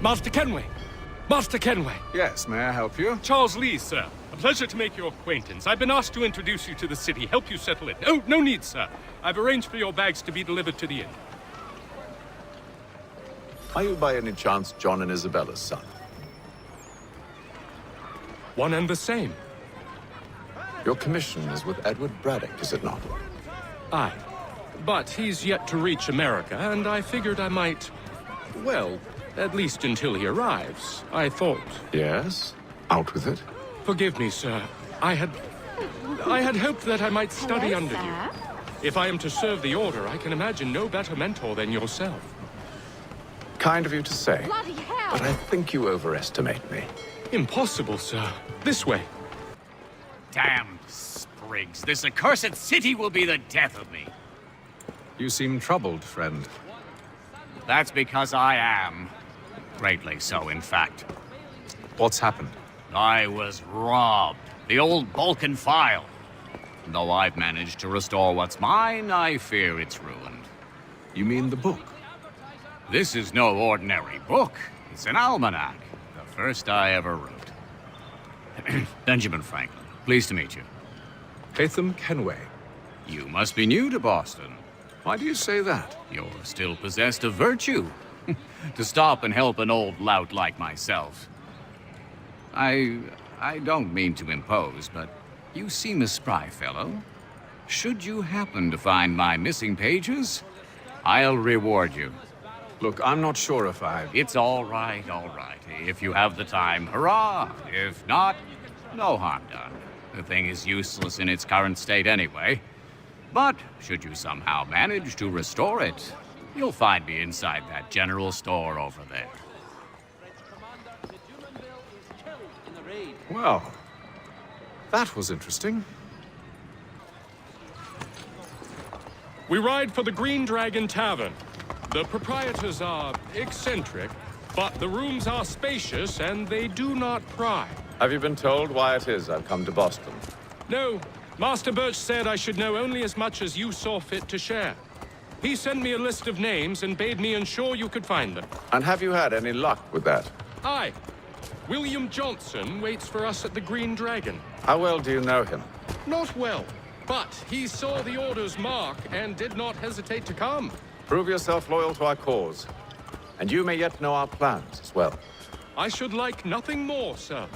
Master Kenway! Master Kenway! Yes, may I help you? Charles Lee, sir. A pleasure to make your acquaintance. I've been asked to introduce you to the city, help you settle it. Oh, no need, sir. I've arranged for your bags to be delivered to the inn. Are you by any chance John and Isabella's son? One and the same. Your commission is with Edward Braddock, is it not? Aye. But he's yet to reach America, and I figured I might... Well, at least until he arrives, I thought. Yes? Out with it. Forgive me, sir. I had hoped that I might study under you. If I am to serve the Order, I can imagine no better mentor than yourself. Kind of you to say. Bloody hell! But I think you overestimate me. Impossible, sir. This way. Damn sprigs. This accursed city will be the death of me. You seem troubled, friend. That's because I am. Greatly so, in fact. What's happened? I was robbed. The old Balkan file. Though I've managed to restore what's mine, I fear it's ruined. You mean the book? This is no ordinary book. It's an almanac. The first I ever wrote. Benjamin Franklin, pleased to meet you. Haytham Kenway. You must be new to Boston. Why do you say that? You're still possessed of virtue. To stop and help an old lout like myself. I don't mean to impose, but you seem a spry fellow. Should you happen to find my missing pages, I'll reward you. Look, I'm not sure if It's all right, all right. If you have the time, hurrah! If not, no harm done. The thing is useless in its current state anyway. But should you somehow manage to restore it, you'll find me inside that general store over there. Well, that was interesting. We ride for the Green Dragon Tavern. The proprietors are eccentric, but the rooms are spacious and they do not pry. Have you been told why it is I've come to Boston? No, Master Birch said I should know only as much as you saw fit to share. He sent me a list of names and bade me ensure you could find them. And have you had any luck with that? Aye. William Johnson waits for us at the Green Dragon. How well do you know him? Not well, but he saw the Order's mark and did not hesitate to come. Prove yourself loyal to our cause. And you may yet know our plans as well. I should like nothing more, sir.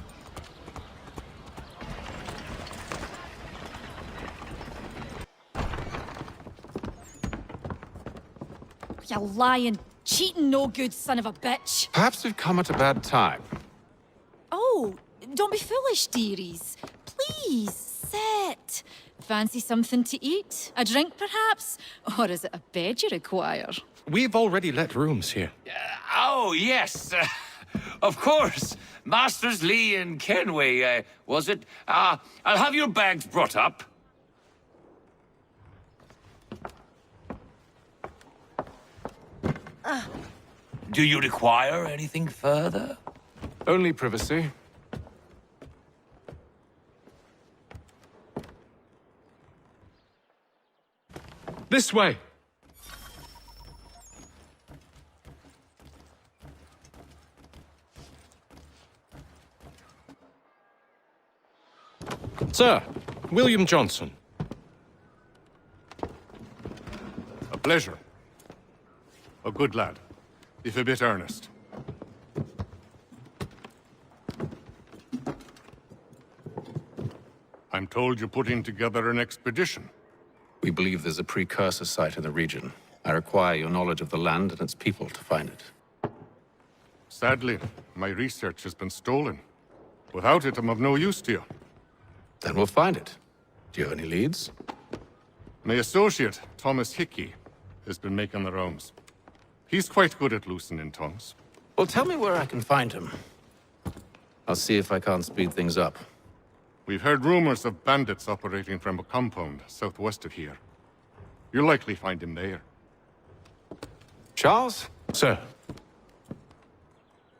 You lying, cheating, no good son of a bitch. Perhaps we've come at a bad time. Oh, don't be foolish, dearies. Please, sit. Fancy something to eat? A drink, perhaps? Or is it a bed you require? We've already let rooms here. Oh, yes. Of course. Masters Lee and Kenway, was it? I'll have your bags brought up. Do you require anything further? Only privacy. This way. Sir, William Johnson. A pleasure. A good lad, if a bit earnest. I'm told you're putting together an expedition. We believe there's a precursor site in the region. I require your knowledge of the land and its people to find it. Sadly, my research has been stolen. Without it, I'm of no use to you. Then we'll find it. Do you have any leads? My associate, Thomas Hickey, has been making the rounds. He's quite good at loosening tongues. Well, tell me where I can find him. I'll see if I can't speed things up. We've heard rumors of bandits operating from a compound southwest of here. You'll likely find him there. Charles? Sir,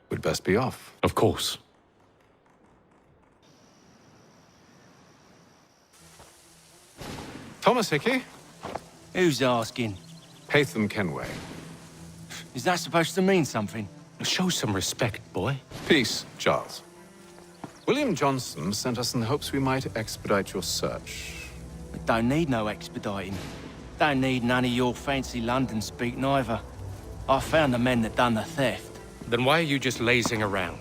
We'd best be off. of course. Thomas Hickey? Who's asking? Haytham Kenway. Is that supposed to mean something? Show some respect, boy. Peace, Charles. William Johnson sent us in the hopes we might expedite your search. Don't need no expediting. Don't need none of your fancy London speak neither. I found the men that done the theft. Then why are you just lazing around?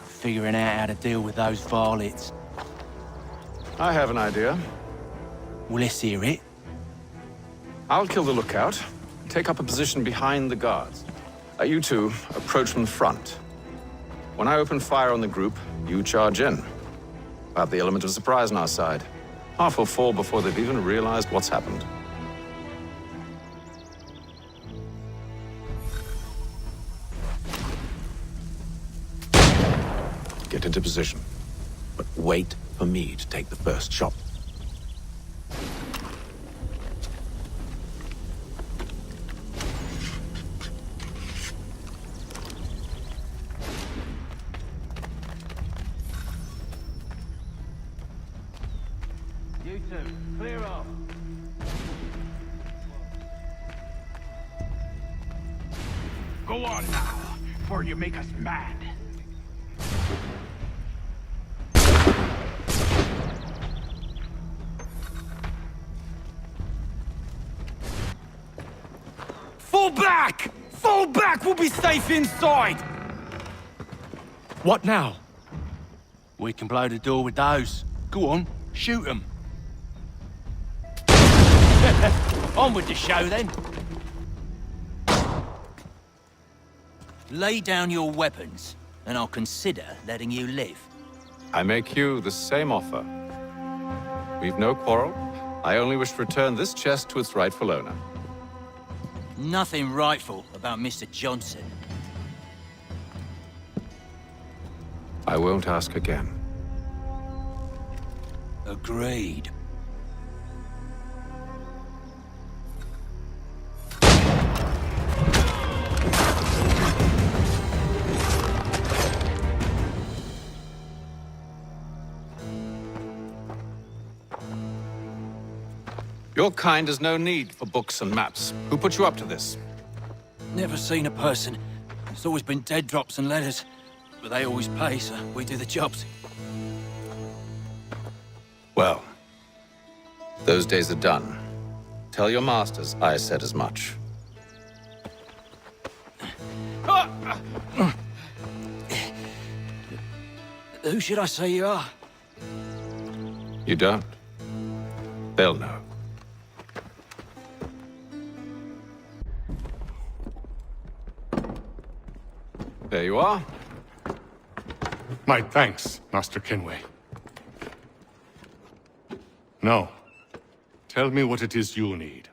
Figuring out how to deal with those varlets. I have an idea. Well, let's hear it. I'll kill the lookout, take up a position behind the guards. You two approach from the front. When I open fire on the group, you charge in. We'll have the element of surprise on our side. Half will fall before they've even realized what's happened. Get into position, but wait for me to take the first shot. You two, clear off. Go on now, before you make us mad. Fall back! Fall back! We'll be safe inside! What now? We can blow the door with those. Go on, shoot them. On with the show, then. Lay down your weapons, and I'll consider letting you live. I make you the same offer. We've no quarrel. I only wish to return this chest to its rightful owner. Nothing rightful about Mr. Johnson. I won't ask again. Agreed. Your kind has no need for books and maps. Who put you up to this? Never seen a person. It's always been dead drops and letters. But they always pay, so we do the jobs. Well, those days are done. Tell your masters I said as much. Who should I say you are? You don't? They'll know. There you are. My thanks, Master Kenway. Now, tell me what it is you need.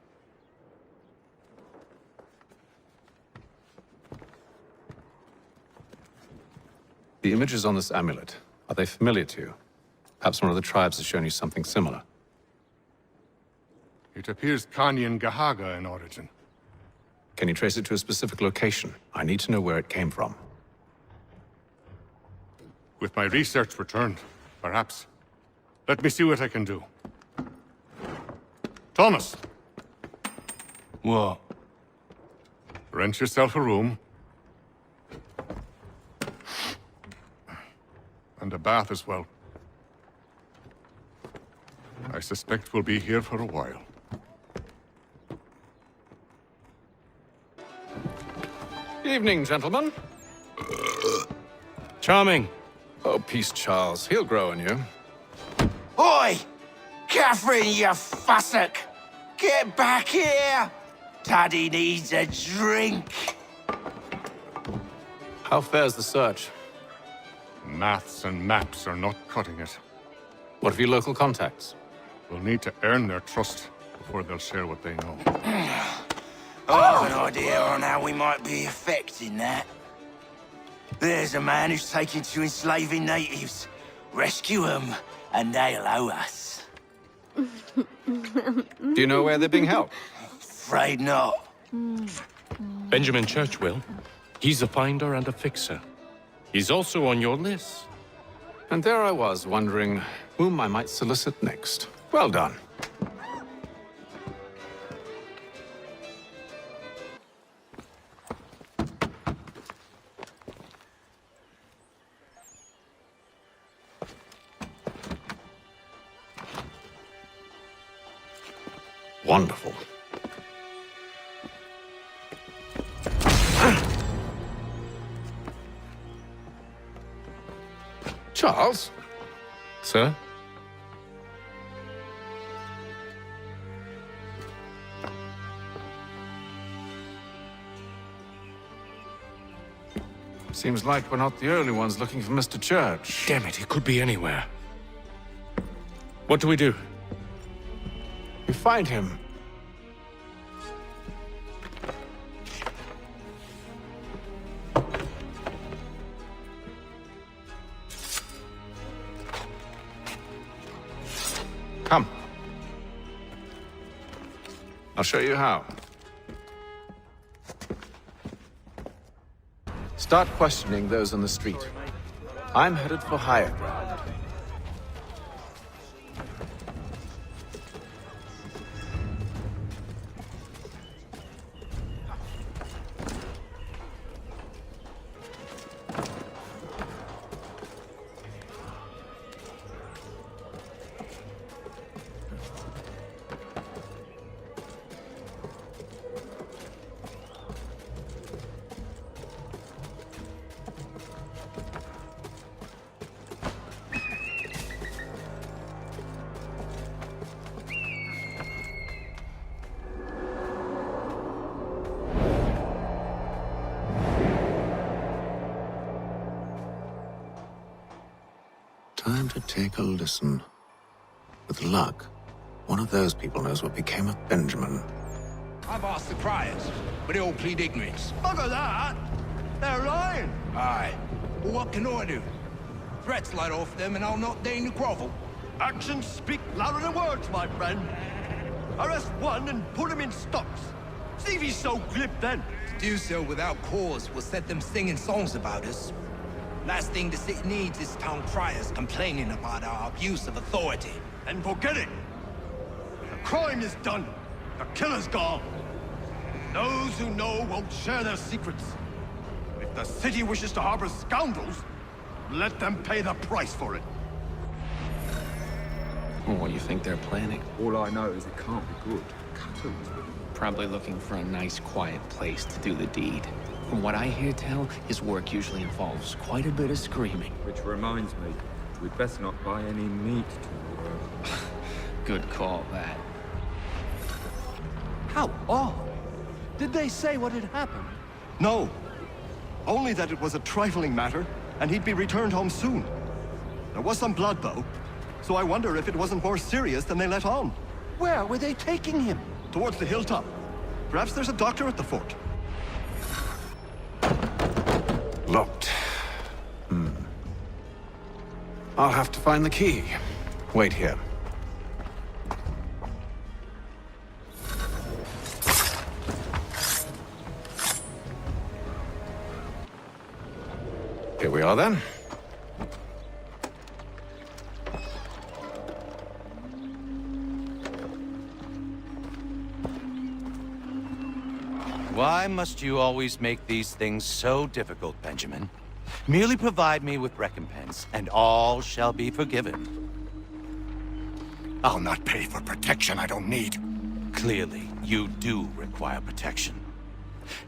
The images on this amulet, are they familiar to you? Perhaps one of the tribes has shown you something similar. It appears Kanyan Gahaga in origin. Can you trace it to a specific location? I need to know where it came from. With my research returned, perhaps. Let me see what I can do. Thomas! What? Rent yourself a room. And a bath as well. I suspect we'll be here for a while. Evening, gentlemen. Charming. Oh, peace, Charles. He'll grow on you. Oi! Catherine, you fussock! Get back here! Taddy needs a drink. How fares the search? Maths and maps are not cutting it. What of your local contacts? We'll need to earn their trust before they'll share what they know. I have an idea on how we might be affecting that. There's a man who's taken to enslaving natives. Rescue them, and they'll owe us. Do you know where they're being held? Afraid not. Benjamin Churchwill. He's a finder and a fixer. He's also on your list. And there I was, wondering whom I might solicit next. Well done. Wonderful. Charles? Sir? Seems like we're not the only ones looking for Mr. Church. Damn it, he could be anywhere. What do we do? We find him. Come. I'll show you how. Start questioning those on the street. I'm headed for higher ground. Time to take a listen. With luck, one of those people knows what became of Benjamin. I've asked the criers, but they all plead ignorance. Bugger that! They're lying! Aye. Well, what can I do? Threats light off them and I'll not deign to grovel. Actions speak louder than words, my friend. Arrest one and put him in stocks. See if he's so glib then. To do so without cause will set them singing songs about us. Last thing the city needs is town criers complaining about our abuse of authority. And forget it. The crime is done. The killer's gone. Those who know won't share their secrets. If the city wishes to harbor scoundrels, let them pay the price for it. Well, what do you think they're planning? All I know is it can't be good. Probably looking for a nice, quiet place to do the deed. From what I hear tell, his work usually involves quite a bit of screaming. Which reminds me, we'd best not buy any meat to... Good call, that. How odd. Did they say what had happened? No. Only that it was a trifling matter, and he'd be returned home soon. There was some blood, though, so I wonder if it wasn't more serious than they let on. Where were they taking him? Towards the hilltop. Perhaps there's a doctor at the fort. Locked. I'll have to find the key. Wait here. Here we are then. Why must you always make these things so difficult, Benjamin? Merely provide me with recompense, and all shall be forgiven. I'll not pay for protection I don't need. Clearly, you do require protection.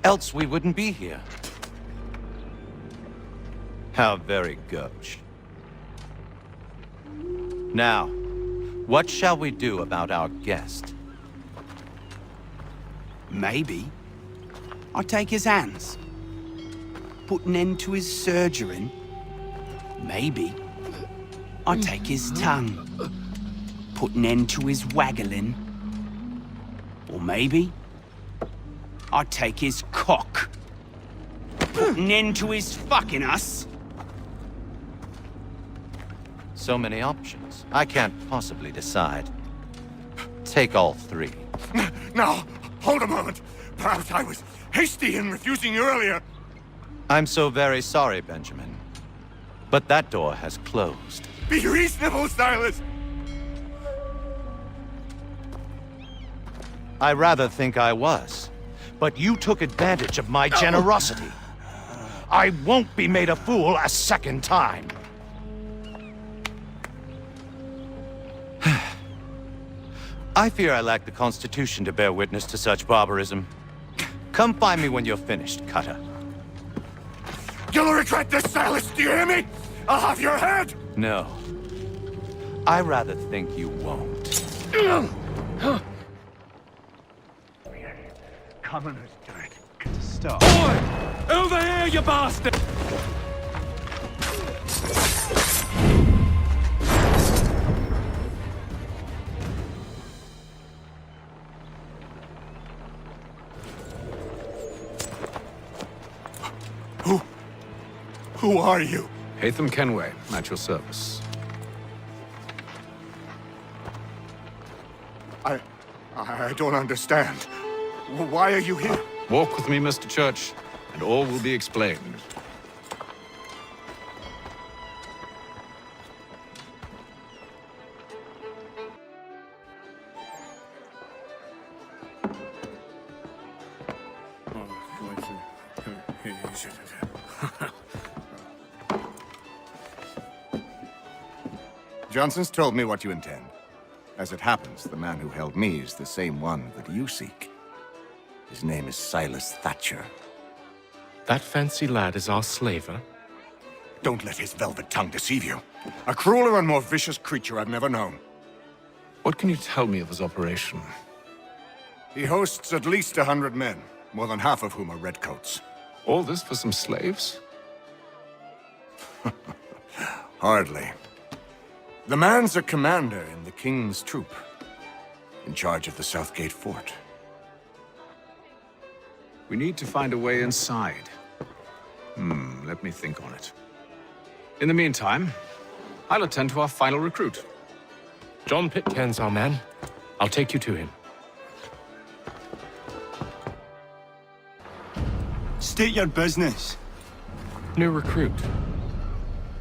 Else we wouldn't be here. How very gauche. Now, what shall we do about our guest? Maybe I take his hands, put an end to his surgering. Maybe I take his tongue, put an end to his waggling. Or maybe I take his cock, put an end to his fucking us. So many options. I can't possibly decide. Take all three. Now, hold a moment. Perhaps I was hasty in refusing you earlier. I'm so very sorry, Benjamin. But that door has closed. Be reasonable, Silas! I rather think I was. But you took advantage of my generosity. I won't be made a fool a second time. I fear I lack the constitution to bear witness to such barbarism. Come find me when you're finished, Cutter. You'll regret this, Silas, do you hear me? I'll have your head! No. I rather think you won't. Commoners dirt. Stop. Boy! Over here, you bastard! Who are you? Haytham Kenway, at your service. I don't understand. Why are you here? Walk with me, Mr. Church, and all will be explained. Johnson's told me what you intend. As it happens, the man who held me is the same one that you seek. His name is Silas Thatcher. That fancy lad is our slaver? Don't let his velvet tongue deceive you. A crueler and more vicious creature I've never known. What can you tell me of his operation? He hosts at least 100 men, more than half of whom are redcoats. All this for some slaves? Hardly. The man's a commander in the King's troop, in charge of the Southgate Fort. We need to find a way inside. Let me think on it. In the meantime, I'll attend to our final recruit. John Pitcairn's our man. I'll take you to him. State your business. New recruit.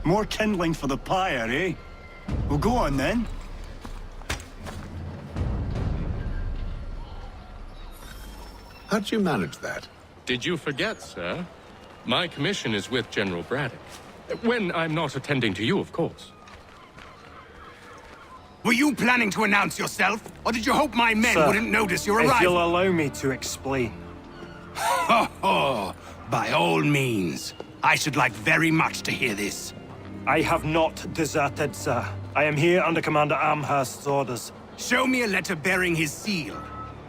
More kindling for the pyre, eh? Well, go on then. How did you manage that? Did you forget, sir? My commission is with General Braddock. When I'm not attending to you, of course. Were you planning to announce yourself? Or did you hope my men Sir, wouldn't notice your if arrival? you'll allow me to explain. Ho ho! By all means. I should like very much to hear this. I have not deserted, sir. I am here under Commander Amherst's orders. Show me a letter bearing his seal,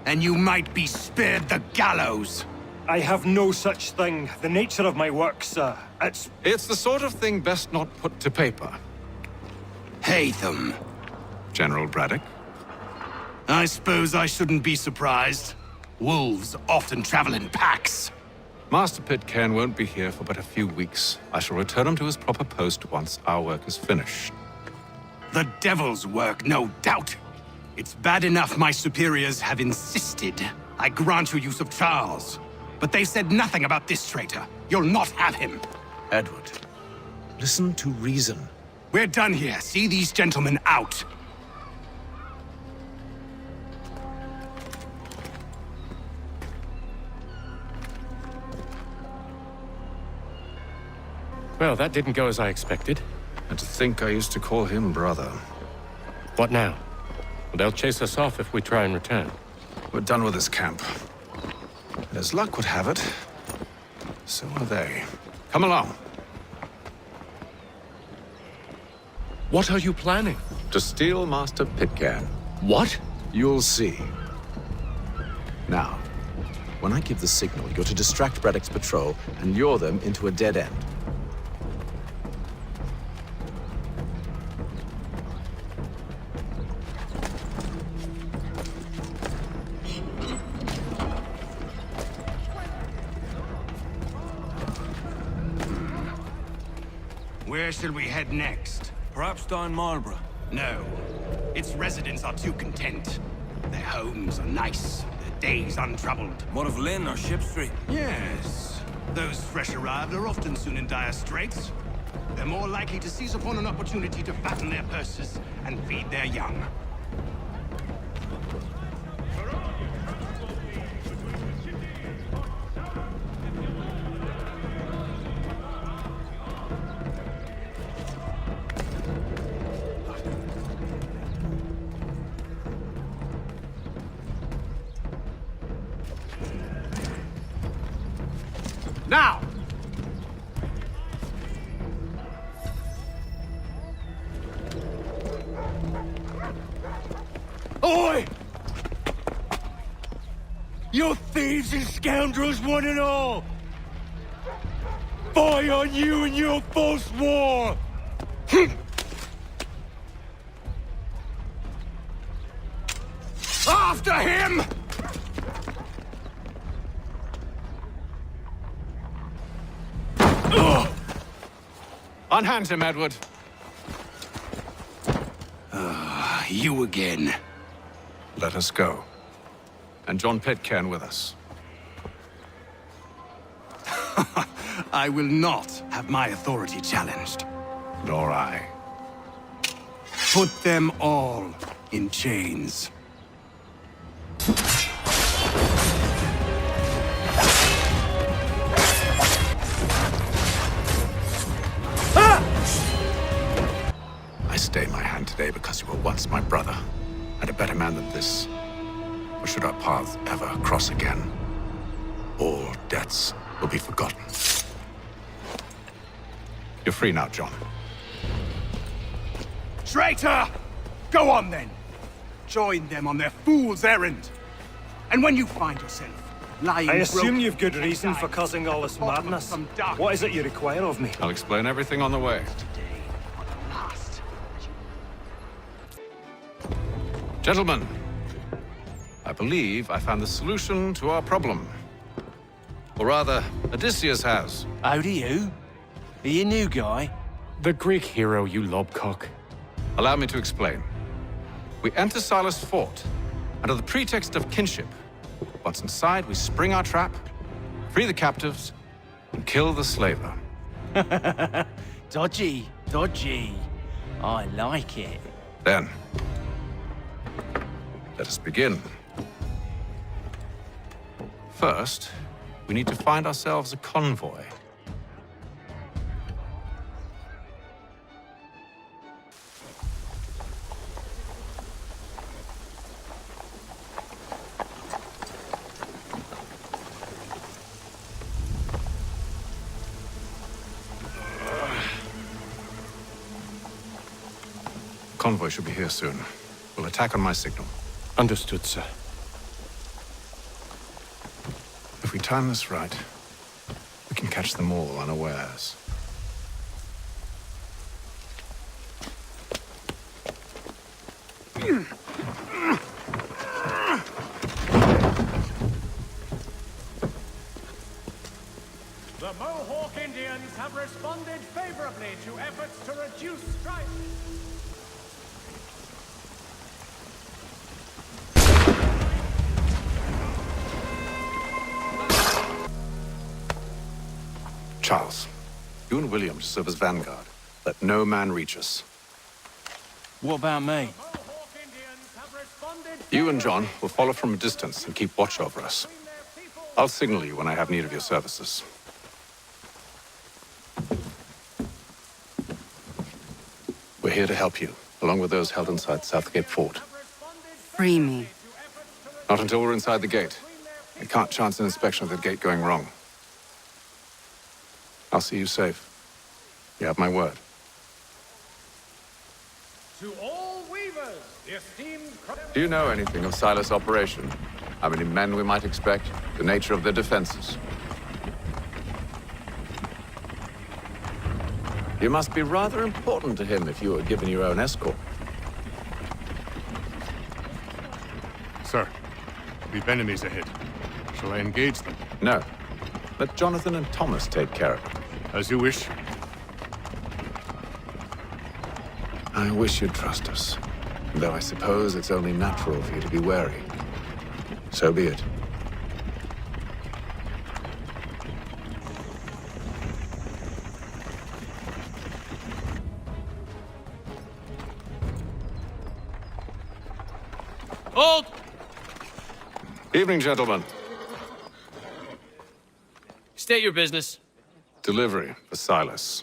and you might be spared the gallows. I have no such thing. The nature of my work, sir, It's the sort of thing best not put to paper. Haytham. General Braddock? I suppose I shouldn't be surprised. Wolves often travel in packs. Master Pitcairn won't be here for but a few weeks. I shall return him to his proper post once our work is finished. The devil's work, no doubt. It's bad enough my superiors have insisted I grant you use of Charles. But they said nothing about this traitor. You'll not have him. Edward, listen to reason. We're done here. See these gentlemen out. Well, that didn't go as I expected. And to think I used to call him brother. What now? Well, they'll chase us off if we try and return. We're done with this camp. And as luck would have it, so are they. Come along. What are you planning? To steal Master Pitcairn. What? You'll see. Now, when I give the signal, you're to distract Braddock's patrol and lure them into a dead end. Where shall we head next? Perhaps down Marlborough. No. Its residents are too content. Their homes are nice, their days untroubled. What of Lynn or Ship Street? Yes. Those fresh arrived are often soon in dire straits. They're more likely to seize upon an opportunity to fatten their purses and feed their young. Now! Oi! You thieves and scoundrels, one and all! Fie on you and your false war! After him! Unhand him, Edward. You again. Let us go. And John Pitcairn with us. I will not have my authority challenged. Nor I. Put them all in chains. I stay my hand today because you were once my brother, and a better man than this. Or should our paths ever cross again, all debts will be forgotten. You're free now, John. Traitor! Go on then! Join them on their fool's errand. And when you find yourself lying I assume broken you've good reason for causing all this madness. What is it you require of me? I'll explain everything on the way. Gentlemen, I believe I found the solution to our problem. Or rather, Odysseus has. How do you? Are you a new guy? The Greek hero, you lobcock. Allow me to explain. We enter Silas' fort, under the pretext of kinship. Once inside, we spring our trap, free the captives, and kill the slaver. Dodgy, dodgy. I like it. Then, let us begin. First, we need to find ourselves a convoy. Convoy should be here soon. We'll attack on my signal. Understood, sir. If we time this right, we can catch them all unawares. The Mohawk Indians have responded favorably to efforts to reduce strife. Charles, you and William serve as vanguard. Let no man reach us. What about me? You and John will follow from a distance and keep watch over us. I'll signal you when I have need of your services. We're here to help you, along with those held inside Southgate Fort. Free me. Not until we're inside the gate. I can't chance an inspection of the gate going wrong. I'll see you safe. You have my word. To all weavers, the esteemed... Do you know anything of Silas' operation? How many men we might expect? The nature of their defenses? You must be rather important to him if you were given your own escort. Sir, we've enemies ahead. Shall I engage them? No. Let Jonathan and Thomas take care of it. As you wish. I wish you'd trust us. Though I suppose it's only natural for you to be wary. So be it. Hold! Evening, gentlemen. State your business. Delivery for Silas.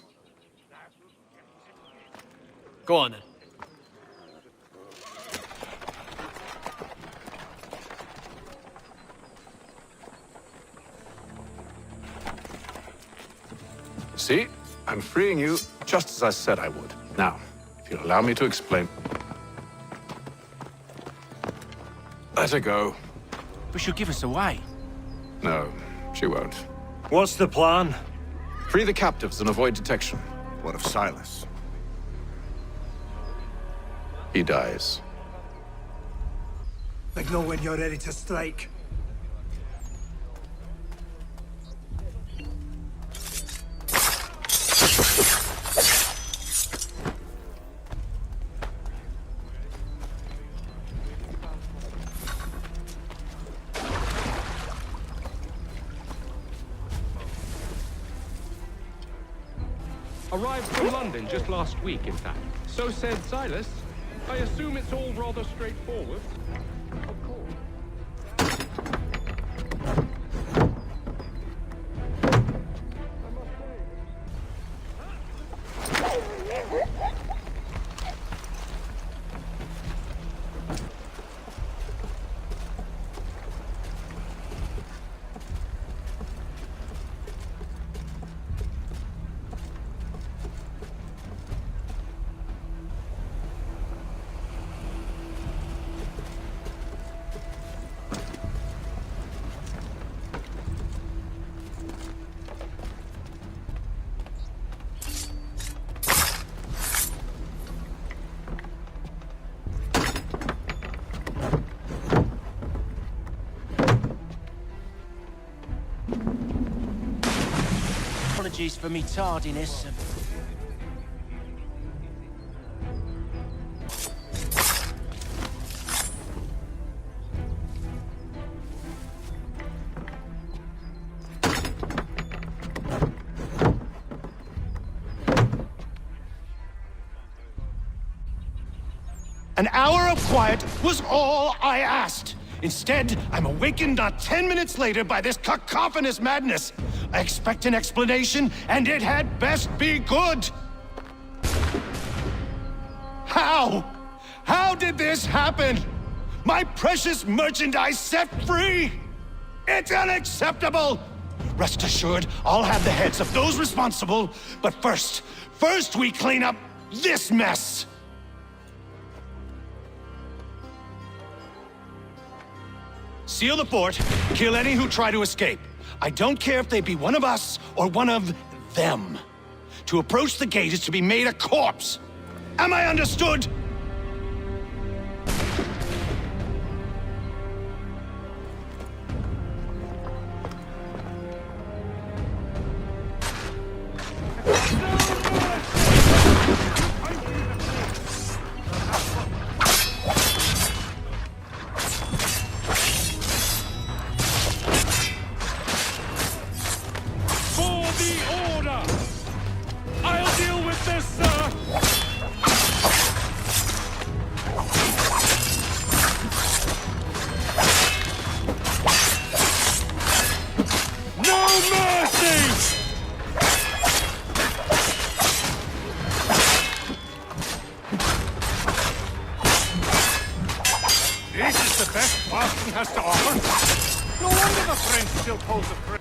Go on, then. See? I'm freeing you just as I said I would. Now, if you'll allow me to explain... Let her go. But she'll give us away. No, she won't. What's the plan? Free the captives and avoid detection. What of Silas? He dies. Signal when you're ready to strike. Arrived from London just last week, in fact. So said Silas. I assume it's all rather straightforward. Of course. Apologies for me tardiness. An hour of quiet was all I asked. Instead, I'm awakened not 10 minutes later by this cacophonous madness. I expect an explanation, and it had best be good. How? How did this happen? My precious merchandise set free? It's unacceptable! Rest assured, I'll have the heads of those responsible, but first we clean up this mess! Seal the fort, kill any who try to escape. I don't care if they be one of us or one of them. To approach the gate is to be made a corpse. Am I understood? This is the best Boston has to offer. No wonder the French still pose a threat.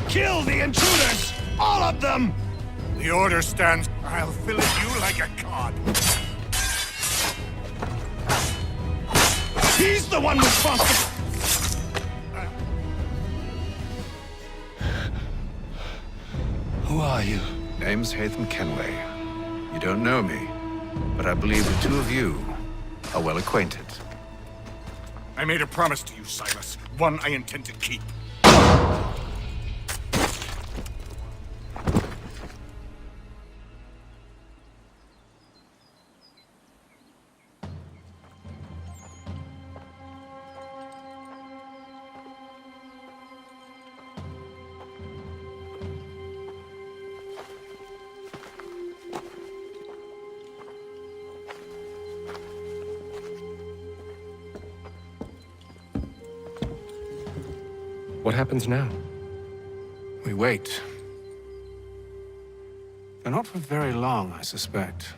Kill the intruders! All of them! The order stands. I'll fillet you like a cod. He's the one responsible! Who are you? Name's Haytham Kenway. You don't know me, but I believe the two of you are well acquainted. I made a promise to you, Silas. One I intend to keep. What happens now? We wait. But not for very long, I suspect.